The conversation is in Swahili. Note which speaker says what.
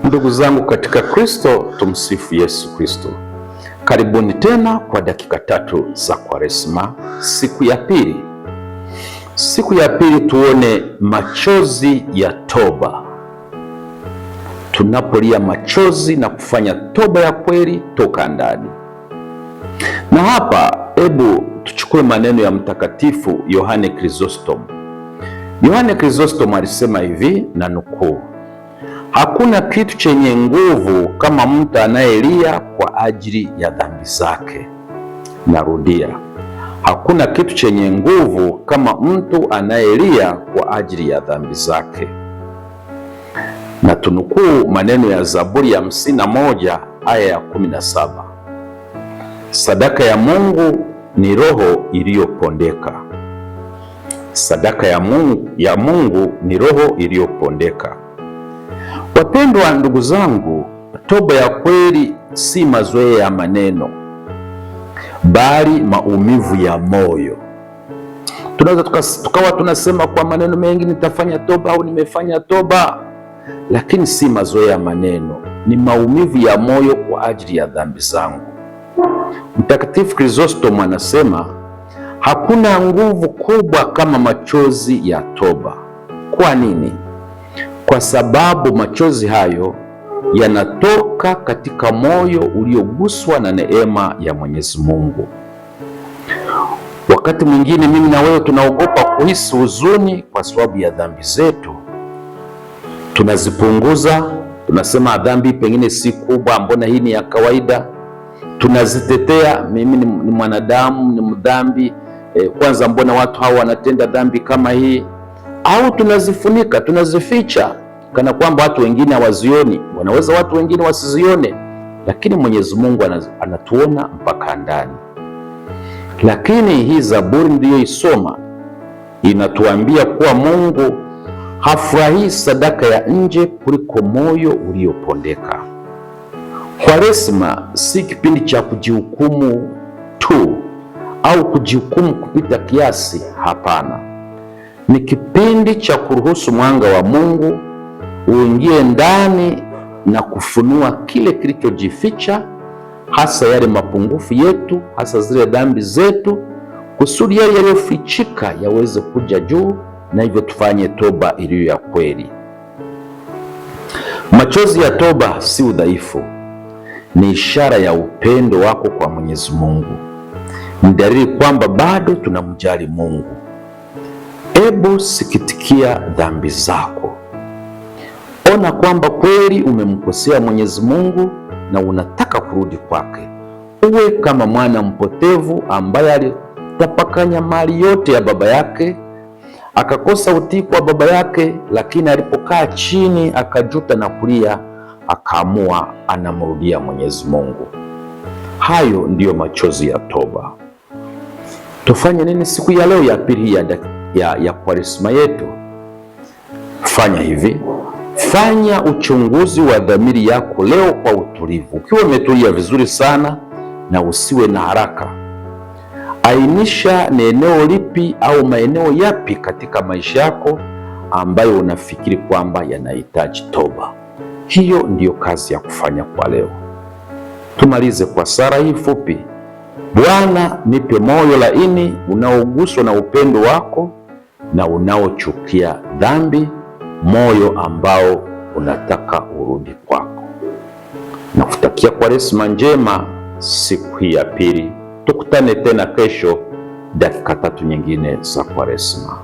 Speaker 1: Ndugu zangu katika Kristo, tumsifu Yesu Kristo. Karibuni tena kwa dakika 3 za Kwaresma, siku ya pili. Siku ya pili tuone machozi ya toba. Tunapolia machozi na kufanya toba ya kweli toka ndani. Na hapa hebu tuchukue maneno ya Mtakatifu Yohane Chrysostom. Yohane Chrysostom alisema hivi, na nukuu: hakuna kitu chenye nguvu kama mtu anayelia kwa ajili ya dhambi zake. Narudia, hakuna kitu chenye nguvu kama mtu anayelia kwa ajili ya dhambi zake. Na tunukuu maneno ya Zaburi ya 51 aya ya 17: sadaka ya Mungu ni roho iliyopondeka. Sadaka ya Mungu ni roho iliyopondeka. Wapendwa ndugu zangu, toba ya kweli si mazoea ya maneno, bali maumivu ya moyo. Tunaweza tukawa tunasema kwa maneno mengi, nitafanya toba au nimefanya toba, lakini si mazoea ya maneno, ni maumivu ya moyo kwa ajili ya dhambi zangu. Mtakatifu Chrysostom anasema hakuna nguvu kubwa kama machozi ya toba. Kwa nini? Kwa sababu machozi hayo yanatoka katika moyo ulioguswa na neema ya Mwenyezi Mungu. Wakati mwingine mimi na wewe tunaogopa kuhisi huzuni kwa sababu ya dhambi zetu. Tunazipunguza, tunasema dhambi pengine si kubwa, mbona hii ni ya kawaida. Tunazitetea, mimi ni mwanadamu, ni mdhambi, kwanza mbona watu hawa wanatenda dhambi kama hii? Au tunazifunika, tunazificha kana kwamba watu wengine hawazioni. Wanaweza watu wengine wasizione, lakini Mwenyezi Mungu anatuona mpaka ndani. Lakini hii Zaburi ndiyoisoma inatuambia kuwa Mungu hafurahii sadaka ya nje kuliko moyo uliopondeka. Kwaresma si kipindi cha kujihukumu tu au kujihukumu kupita kiasi. Hapana, ni kipindi cha kuruhusu mwanga wa Mungu uingie ndani na kufunua kile kilichojificha, hasa yale mapungufu yetu, hasa zile dhambi zetu, kusudi yale yaliyofichika yaweze kuja juu, na hivyo tufanye toba iliyo ya kweli. Machozi ya toba si udhaifu, ni ishara ya upendo wako kwa Mwenyezi Mungu. Ni dalili kwamba bado tunamjali Mungu. Ebu sikitikia dhambi zako. Ona kwamba kweli umemkosea Mwenyezi Mungu na unataka kurudi kwake. Uwe kama mwana mpotevu ambaye alitapakanya mali yote ya baba yake, akakosa utii kwa baba yake, lakini alipokaa chini akajuta na kulia, akaamua anamrudia Mwenyezi Mungu. Hayo ndiyo machozi ya toba. Tufanye nini siku ya leo ya pili ya Kwaresma yetu? Fanya hivi. Fanya uchunguzi wa dhamiri yako leo kwa utulivu. Ukiwa umetulia vizuri sana na usiwe na haraka. Ainisha ni eneo lipi au maeneo yapi katika maisha yako ambayo unafikiri kwamba yanahitaji toba. Hiyo ndiyo kazi ya kufanya kwa leo. Tumalize kwa sala hii fupi. Bwana, nipe moyo laini unaoguswa na upendo wako na unaochukia dhambi, moyo ambao unataka urudi kwako. Nakutakia Kwaresma njema siku hii ya pili. Tukutane tena kesho dakika 3 nyingine za Kwaresma.